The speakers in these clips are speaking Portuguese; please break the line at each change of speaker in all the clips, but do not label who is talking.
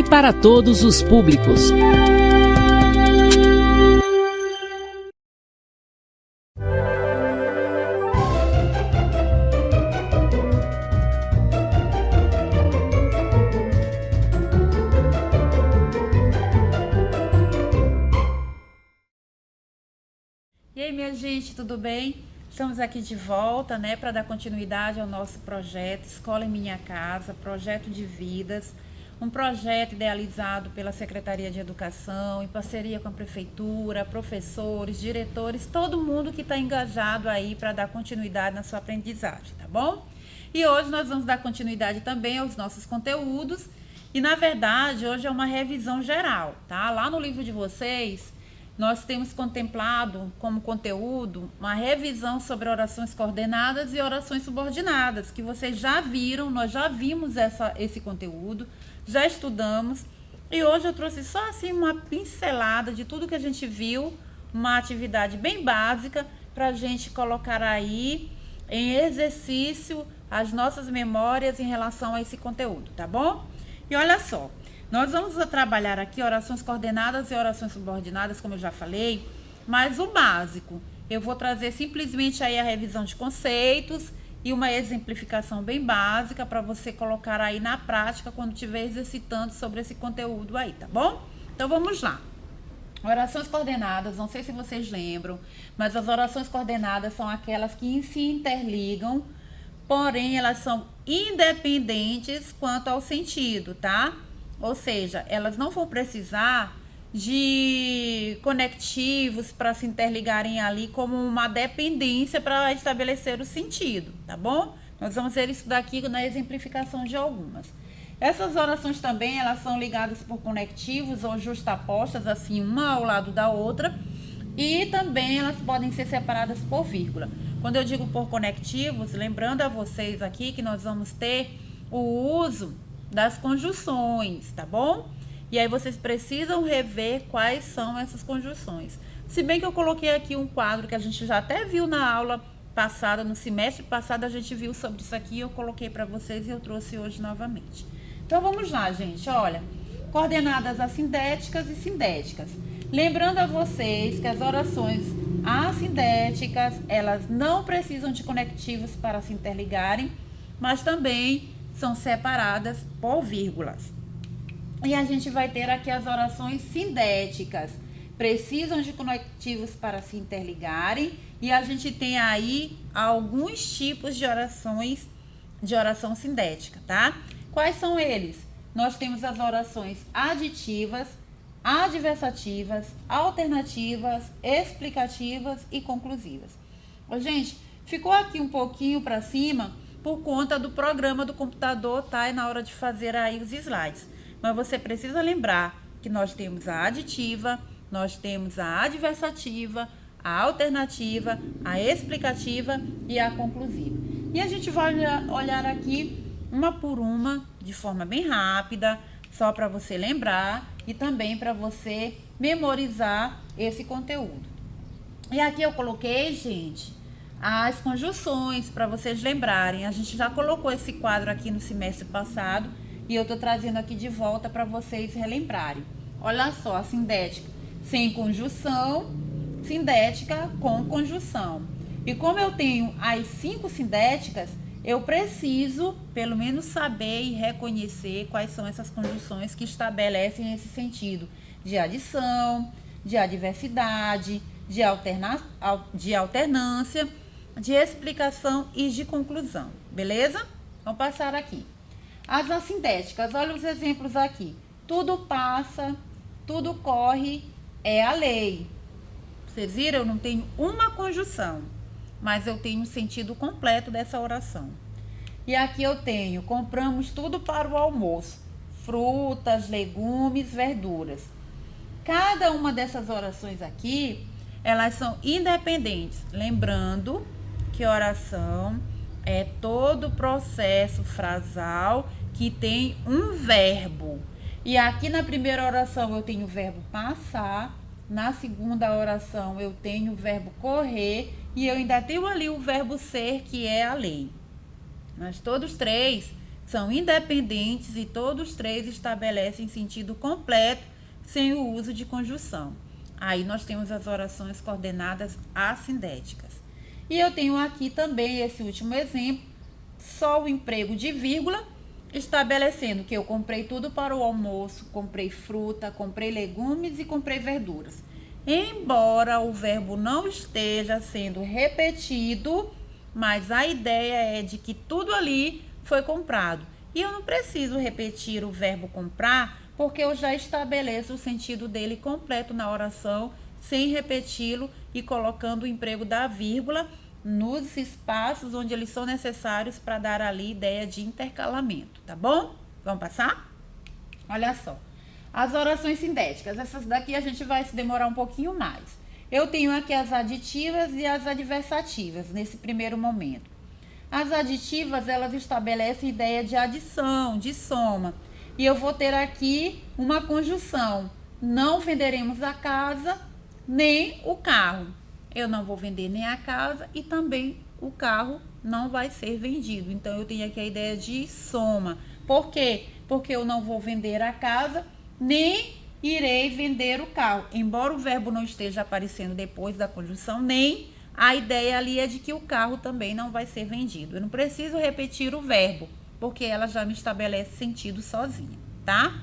para todos os públicos.
E aí, minha gente, tudo bem? Estamos aqui de volta, para dar continuidade ao nosso projeto Escola em Minha Casa, projeto de vidas, um projeto idealizado pela Secretaria de Educação, em parceria com a Prefeitura, professores, diretores, todo mundo que está engajado aí para dar continuidade na sua aprendizagem, tá bom? E hoje nós vamos dar continuidade também aos nossos conteúdos e, na verdade, hoje é uma revisão geral, tá? Lá no livro de vocês, nós temos contemplado como conteúdo uma revisão sobre orações coordenadas e orações subordinadas, que vocês já viram, nós já vimos esse conteúdo, já estudamos, e hoje eu trouxe só assim uma pincelada de tudo que a gente viu, uma atividade bem básica para a gente colocar aí em exercício as nossas memórias em relação a esse conteúdo, tá bom? E olha só, nós vamos trabalhar aqui orações coordenadas e orações subordinadas, como eu já falei, mas o básico. Eu vou trazer simplesmente aí a revisão de conceitos e uma exemplificação bem básica para você colocar aí na prática quando estiver exercitando sobre esse conteúdo aí, tá bom? Então vamos lá. Orações coordenadas, não sei se vocês lembram, mas as orações coordenadas são aquelas que se interligam, porém elas são independentes quanto ao sentido, tá? Ou seja, elas não vão precisar de conectivos para se interligarem ali como uma dependência para estabelecer o sentido, tá bom? Nós vamos ver isso daqui na exemplificação de algumas. Essas orações também, elas são ligadas por conectivos ou justapostas, assim, uma ao lado da outra, e também elas podem ser separadas por vírgula. Quando eu digo por conectivos, lembrando a vocês aqui que nós vamos ter o uso das conjunções, tá bom? E aí vocês precisam rever quais são essas conjunções. Se bem que eu coloquei aqui um quadro que a gente já até viu na aula passada, no semestre passado a gente viu sobre isso aqui, eu coloquei para vocês e eu trouxe hoje novamente. Então vamos lá, gente, olha, coordenadas assindéticas e sindéticas. Lembrando a vocês que as orações assindéticas, elas não precisam de conectivos para se interligarem, mas também são separadas por vírgulas. E a gente vai ter aqui as orações sindéticas. Precisam de conectivos para se interligarem. E a gente tem aí alguns tipos de oração sindética, tá? Quais são eles? Nós temos as orações aditivas, adversativas, alternativas, explicativas e conclusivas. Ô, gente, ficou aqui um pouquinho para cima por conta do programa do computador, tá? E na hora de fazer aí os slides. Mas você precisa lembrar que nós temos a aditiva, nós temos a adversativa, a alternativa, a explicativa e a conclusiva. E a gente vai olhar aqui uma por uma, de forma bem rápida, só para você lembrar e também para você memorizar esse conteúdo. E aqui eu coloquei, gente, as conjunções, para vocês lembrarem. A gente já colocou esse quadro aqui no semestre passado e eu tô trazendo aqui de volta para vocês relembrarem. Olha só, a sindética sem conjunção, sindética com conjunção. E como eu tenho as 5 sindéticas, eu preciso, pelo menos, saber e reconhecer quais são essas conjunções que estabelecem esse sentido de adição, de adversidade, de alternância, de explicação e de conclusão, beleza? Vamos passar aqui. As assindéticas, olha os exemplos aqui. Tudo passa, tudo corre, é a lei. Vocês viram? Eu não tenho uma conjunção, mas eu tenho o sentido completo dessa oração. E aqui eu tenho, compramos tudo para o almoço. Frutas, legumes, verduras. Cada uma dessas orações aqui, elas são independentes. Lembrando que oração é todo processo frasal que tem um verbo. E aqui na primeira oração eu tenho o verbo passar, na segunda oração eu tenho o verbo correr e eu ainda tenho ali o verbo ser, que é a lei. Mas todos três são independentes e todos três estabelecem sentido completo sem o uso de conjunção. Aí nós temos as orações coordenadas assindéticas. E eu tenho aqui também esse último exemplo, só o emprego de vírgula, estabelecendo que eu comprei tudo para o almoço, comprei fruta, comprei legumes e comprei verduras. Embora o verbo não esteja sendo repetido, mas a ideia é de que tudo ali foi comprado. E eu não preciso repetir o verbo comprar, porque eu já estabeleço o sentido dele completo na oração, sem repeti-lo e colocando o emprego da vírgula nos espaços onde eles são necessários para dar ali ideia de intercalamento, tá bom? Vamos passar? Olha só. As orações sindéticas, essas daqui a gente vai se demorar um pouquinho mais. Eu tenho aqui as aditivas e as adversativas nesse primeiro momento. As aditivas, elas estabelecem ideia de adição, de soma. E eu vou ter aqui uma conjunção. Não venderemos a casa nem o carro. Eu não vou vender nem a casa e também o carro não vai ser vendido. Então, eu tenho aqui a ideia de soma. Por quê? Porque eu não vou vender a casa, nem irei vender o carro. Embora o verbo não esteja aparecendo depois da conjunção, nem, a ideia ali é de que o carro também não vai ser vendido. Eu não preciso repetir o verbo, porque ela já me estabelece sentido sozinha, tá?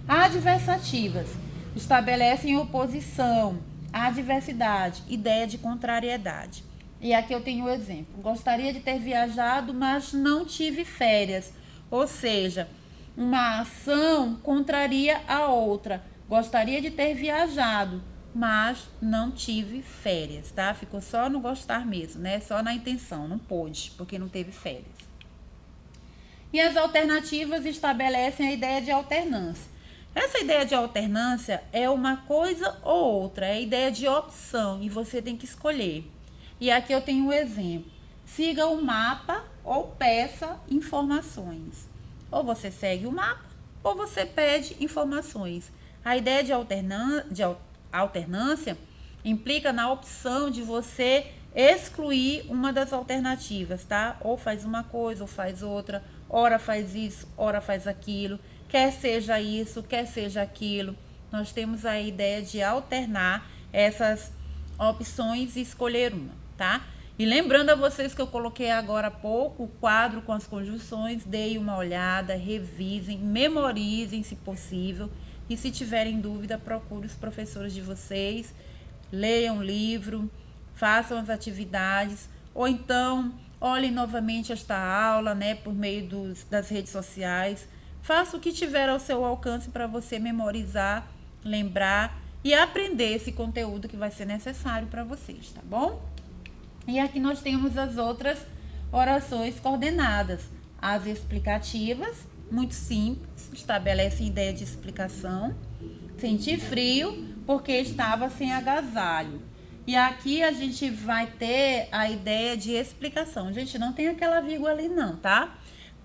Adversativas estabelecem oposição, adversidade, ideia de contrariedade. E aqui eu tenho o exemplo. Gostaria de ter viajado, mas não tive férias. Ou seja, uma ação contraria a outra. Gostaria de ter viajado, mas não tive férias, tá? Ficou só no gostar mesmo, né? Só na intenção, não pôde, porque não teve férias. E as alternativas estabelecem a ideia de alternância. Essa ideia de alternância é uma coisa ou outra, é a ideia de opção e você tem que escolher. E aqui eu tenho um exemplo. Siga o mapa ou peça informações. Ou você segue o mapa ou você pede informações. A ideia de alternância implica na opção de você excluir uma das alternativas, tá? Ou faz uma coisa ou faz outra, ora faz isso, ora faz aquilo. Quer seja isso, quer seja aquilo. Nós temos a ideia de alternar essas opções e escolher uma, tá? E lembrando a vocês que eu coloquei agora há pouco o quadro com as conjunções, deem uma olhada, revisem, memorizem se possível. E se tiverem dúvida, procure os professores de vocês, leiam o livro, façam as atividades, ou então olhem novamente esta aula, né, por meio das redes sociais. Faça o que tiver ao seu alcance para você memorizar, lembrar e aprender esse conteúdo que vai ser necessário para vocês, tá bom? E aqui nós temos as outras orações coordenadas. As explicativas, muito simples, estabelecem ideia de explicação. Senti frio porque estava sem agasalho. E aqui a gente vai ter a ideia de explicação. Gente, não tem aquela vírgula ali não, tá?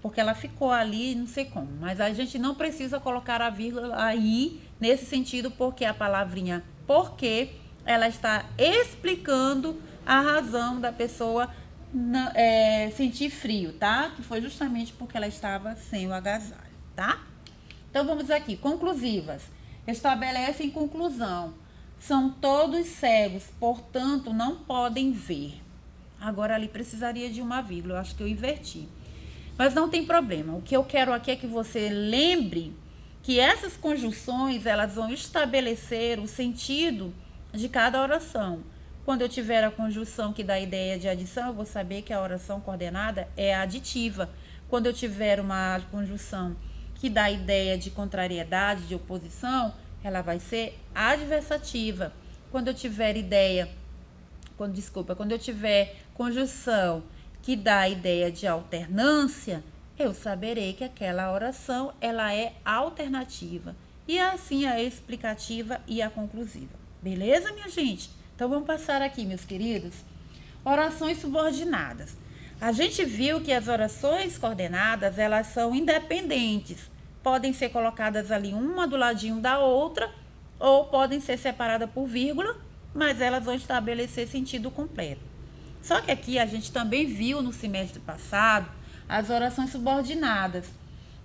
Porque ela ficou ali, não sei como. Mas a gente não precisa colocar a vírgula aí, nesse sentido, porque a palavrinha porque, ela está explicando a razão da pessoa sentir frio, tá? Que foi justamente porque ela estava sem o agasalho, tá? Então, vamos aqui. Conclusivas. Estabelecem conclusão. São todos cegos, portanto, não podem ver. Agora, ali precisaria de uma vírgula. Eu acho que eu inverti. Mas não tem problema. O que eu quero aqui é que você lembre que essas conjunções, elas vão estabelecer o sentido de cada oração. Quando eu tiver a conjunção que dá a ideia de adição, eu vou saber que a oração coordenada é aditiva. Quando eu tiver uma conjunção que dá a ideia de contrariedade, de oposição, ela vai ser adversativa. Quando eu tiver quando eu tiver conjunção que dá a ideia de alternância, eu saberei que aquela oração ela é alternativa. E assim a explicativa e a conclusiva. Beleza, minha gente? Então, vamos passar aqui, meus queridos. Orações subordinadas. A gente viu que as orações coordenadas, elas são independentes. Podem ser colocadas ali uma do ladinho da outra, ou podem ser separadas por vírgula, mas elas vão estabelecer sentido completo. Só que aqui a gente também viu no semestre passado as orações subordinadas.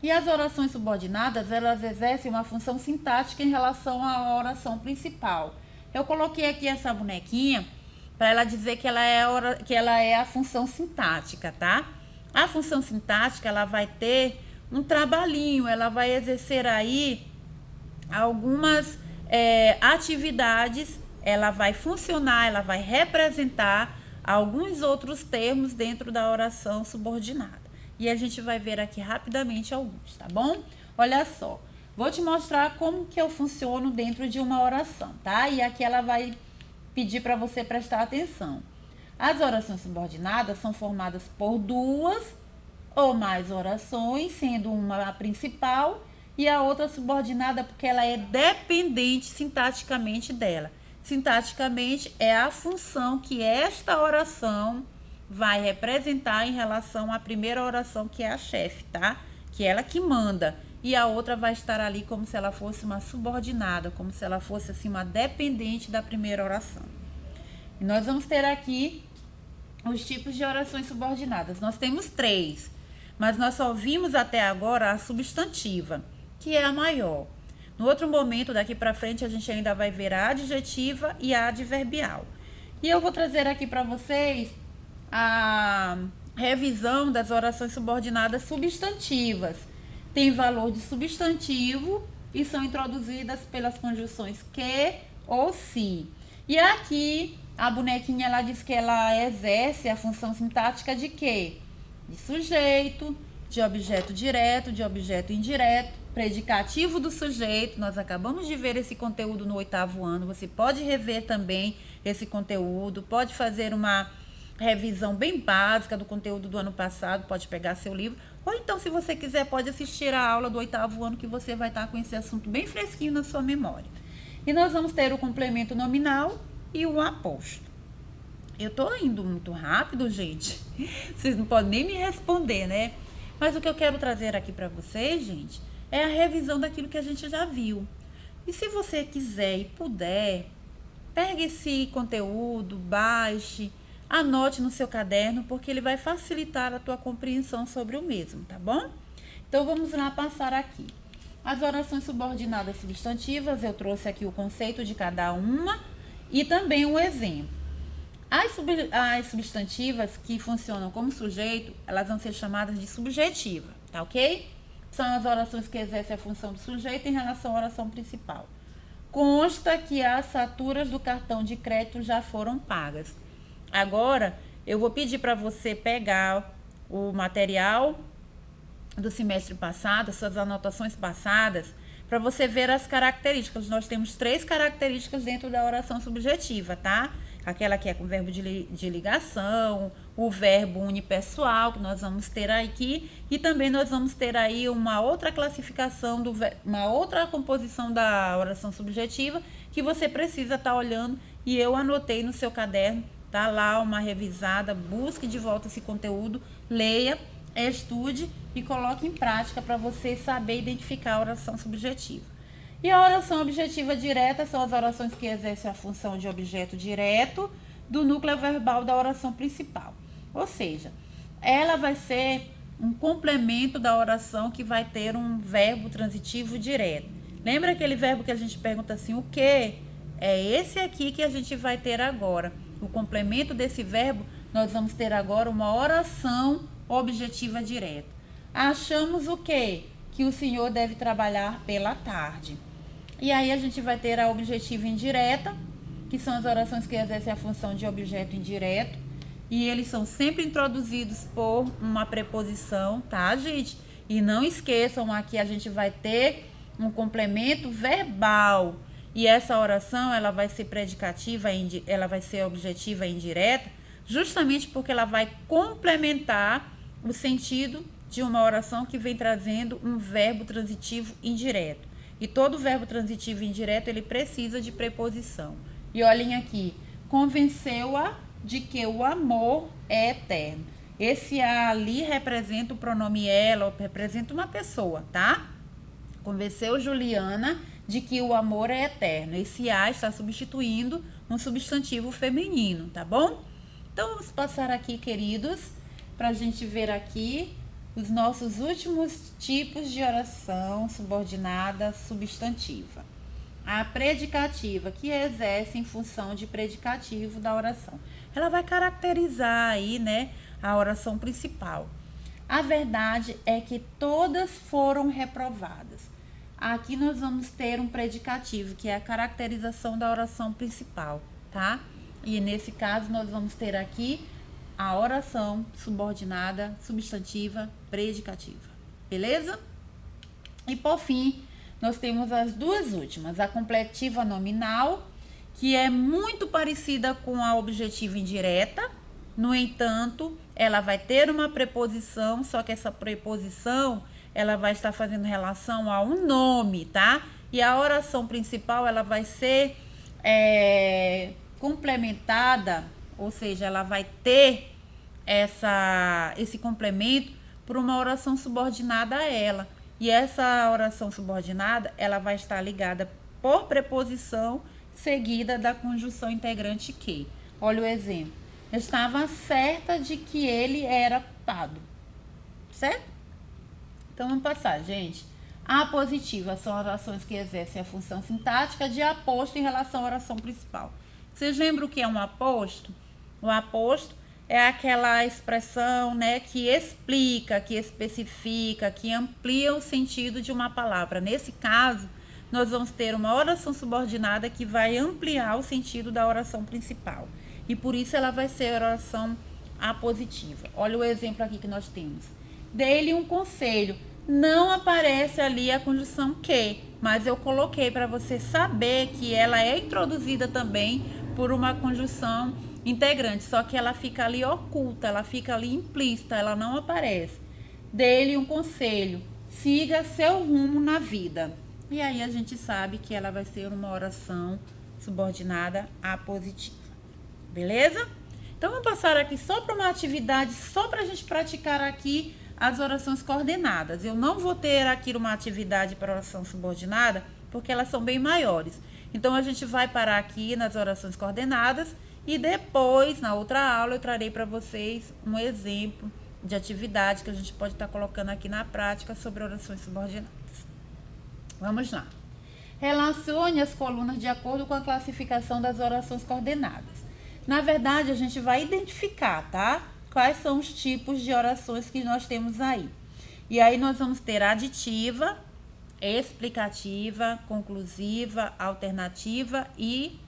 E as orações subordinadas, elas exercem uma função sintática em relação à oração principal. Eu coloquei aqui essa bonequinha para ela dizer que ela é a função sintática, tá? A função sintática, ela vai ter um trabalhinho, ela vai exercer aí algumas atividades, ela vai funcionar, ela vai representar alguns outros termos dentro da oração subordinada. E a gente vai ver aqui rapidamente alguns, tá bom? Olha só, vou te mostrar como que eu funciono dentro de uma oração, tá? E aqui ela vai pedir para você prestar atenção. As orações subordinadas são formadas por duas ou mais orações, sendo uma a principal e a outra subordinada, porque ela é dependente sintaticamente dela. Sintaticamente é a função que esta oração vai representar em relação à primeira oração, que é a chefe, tá? Que é ela que manda. E a outra vai estar ali como se ela fosse uma subordinada, como se ela fosse assim uma dependente da primeira oração. E nós vamos ter aqui os tipos de orações subordinadas. Nós temos 3, mas nós só vimos até agora a substantiva, que é a maior. No outro momento, daqui para frente, a gente ainda vai ver a adjetiva e a adverbial. E eu vou trazer aqui para vocês a revisão das orações subordinadas substantivas. Tem valor de substantivo e são introduzidas pelas conjunções que ou se. E aqui a bonequinha, ela diz que ela exerce a função sintática de quê? De sujeito, de objeto direto, de objeto indireto, predicativo do sujeito. Nós acabamos de ver esse conteúdo no 8º ano. Você pode rever também esse conteúdo, pode fazer uma revisão bem básica do conteúdo do ano passado, pode pegar seu livro, ou então, se você quiser, pode assistir a aula do 8º ano, que você vai estar com esse assunto bem fresquinho na sua memória. E nós vamos ter o complemento nominal e o aposto. Eu tô indo muito rápido, gente. Vocês não podem nem me responder, né? Mas o que eu quero trazer aqui para vocês, gente, é a revisão daquilo que a gente já viu. E se você quiser e puder, pegue esse conteúdo, baixe, anote no seu caderno, porque ele vai facilitar a tua compreensão sobre o mesmo, tá bom? Então, vamos lá passar aqui. As orações subordinadas substantivas, eu trouxe aqui o conceito de cada uma e também um exemplo. As substantivas que funcionam como sujeito, elas vão ser chamadas de subjetiva, tá ok? São as orações que exercem a função do sujeito em relação à oração principal. Consta que as faturas do cartão de crédito já foram pagas. Agora, eu vou pedir para você pegar o material do semestre passado, suas anotações passadas, para você ver as características. Nós temos 3 características dentro da oração subjetiva, tá? Aquela que é com o verbo de ligação, o verbo unipessoal, que nós vamos ter aqui, e também nós vamos ter aí uma outra classificação, uma outra composição da oração subjetiva, que você precisa estar olhando, e eu anotei no seu caderno. Tá lá uma revisada, busque de volta esse conteúdo, leia, estude e coloque em prática para você saber identificar a oração subjetiva. E a oração objetiva direta são as orações que exercem a função de objeto direto do núcleo verbal da oração principal. Ou seja, ela vai ser um complemento da oração que vai ter um verbo transitivo direto. Lembra aquele verbo que a gente pergunta assim, o quê? É esse aqui que a gente vai ter agora. O complemento desse verbo, nós vamos ter agora uma oração objetiva direta. Achamos o quê? Que o senhor deve trabalhar pela tarde. E aí a gente vai ter a objetiva indireta, que são as orações que exercem a função de objeto indireto. E eles são sempre introduzidos por uma preposição, tá, gente? E não esqueçam, aqui a gente vai ter um complemento verbal. E essa oração, ela vai ser predicativa, ela vai ser objetiva e indireta, justamente porque ela vai complementar o sentido de uma oração que vem trazendo um verbo transitivo indireto. E todo verbo transitivo indireto, ele precisa de preposição. E olhem aqui, convenceu-a de que o amor é eterno. Esse a ali representa o pronome ela, representa uma pessoa, tá? Convenceu Juliana de que o amor é eterno. Esse a está substituindo um substantivo feminino, tá bom? Então, vamos passar aqui, queridos, para a gente ver aqui os nossos últimos tipos de oração subordinada substantiva. A predicativa, que exerce em função de predicativo da oração. Ela vai caracterizar aí, né, a oração principal. A verdade é que todas foram reprovadas. Aqui nós vamos ter um predicativo, que é a caracterização da oração principal, tá? E nesse caso nós vamos ter aqui a oração subordinada, substantiva, predicativa. Beleza? E por fim, nós temos as duas últimas, a completiva nominal, que é muito parecida com a objetiva indireta. No entanto, ela vai ter uma preposição, só que essa preposição, ela vai estar fazendo relação a um nome, tá? E a oração principal, ela vai ser complementada, ou seja, ela vai ter esse complemento por uma oração subordinada a ela. E essa oração subordinada, ela vai estar ligada por preposição seguida da conjunção integrante que. Olha o exemplo. Eu estava certa de que ele era culpado. Certo? Então, vamos passar, gente. A apositiva são orações que exercem a função sintática de aposto em relação à oração principal. Vocês lembram o que é um aposto? O aposto é aquela expressão, né, que explica, que especifica, que amplia o sentido de uma palavra. Nesse caso, nós vamos ter uma oração subordinada que vai ampliar o sentido da oração principal. E por isso ela vai ser oração apositiva. Olha o exemplo aqui que nós temos. Dê-lhe um conselho. Não aparece ali a conjunção que, mas eu coloquei para você saber que ela é introduzida também por uma conjunção integrante, só que ela fica ali oculta, ela fica ali implícita, ela não aparece. Dê-lhe um conselho. Siga seu rumo na vida. E aí a gente sabe que ela vai ser uma oração subordinada apositiva. Beleza? Então, vamos passar aqui só para uma atividade, só para a gente praticar aqui as orações coordenadas. Eu não vou ter aqui uma atividade para oração subordinada, porque elas são bem maiores. Então, a gente vai parar aqui nas orações coordenadas e depois, na outra aula, eu trarei para vocês um exemplo de atividade que a gente pode estar colocando aqui na prática sobre orações subordinadas. Vamos lá. Relacione as colunas de acordo com a classificação das orações coordenadas. Na verdade, a gente vai identificar, tá? Quais são os tipos de orações que nós temos aí. E aí nós vamos ter aditiva, explicativa, conclusiva, alternativa e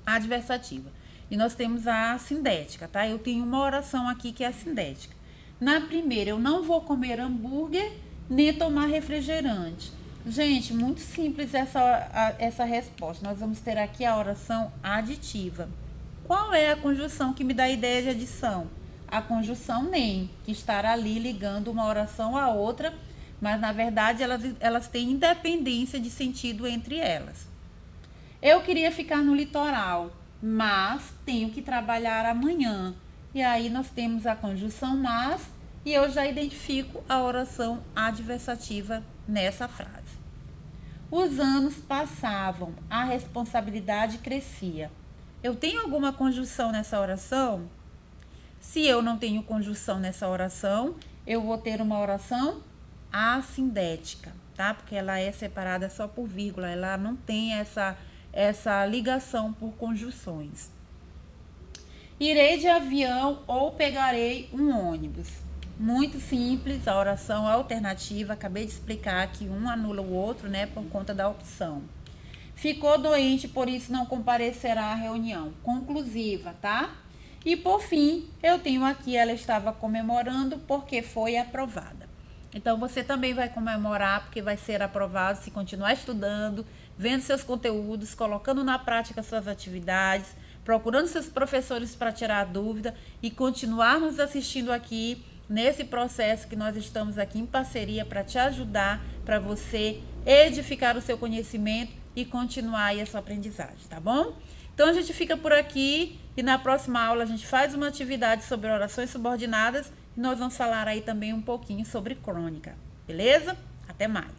adversativa. E nós temos a sindética, tá? Eu tenho uma oração aqui que é a sindética. Na primeira, eu não vou comer hambúrguer nem tomar refrigerante. Gente, muito simples essa resposta. Nós vamos ter aqui a oração aditiva. Qual é a conjunção que me dá a ideia de adição? A conjunção nem, que estará ali ligando uma oração à outra, mas na verdade elas têm independência de sentido entre elas. Eu queria ficar no litoral, mas tenho que trabalhar amanhã. E aí nós temos a conjunção mas e eu já identifico a oração adversativa nessa frase. Os anos passavam, a responsabilidade crescia. Eu tenho alguma conjunção nessa oração? Se eu não tenho conjunção nessa oração, eu vou ter uma oração assindética, tá? Porque ela é separada só por vírgula, ela não tem essa ligação por conjunções. Irei de avião ou pegarei um ônibus. Muito simples, a oração alternativa, acabei de explicar que um anula o outro, né, por conta da opção. Ficou doente, por isso não comparecerá à reunião. Conclusiva, tá? E por fim, eu tenho aqui, ela estava comemorando porque foi aprovada. Então, você também vai comemorar porque vai ser aprovado se continuar estudando, vendo seus conteúdos, colocando na prática suas atividades, procurando seus professores para tirar a dúvida e continuar nos assistindo aqui nesse processo que nós estamos aqui em parceria para te ajudar, para você edificar o seu conhecimento e continuar aí a sua aprendizagem, tá bom? Então, a gente fica por aqui e na próxima aula a gente faz uma atividade sobre orações subordinadas e nós vamos falar aí também um pouquinho sobre crônica, beleza? Até mais!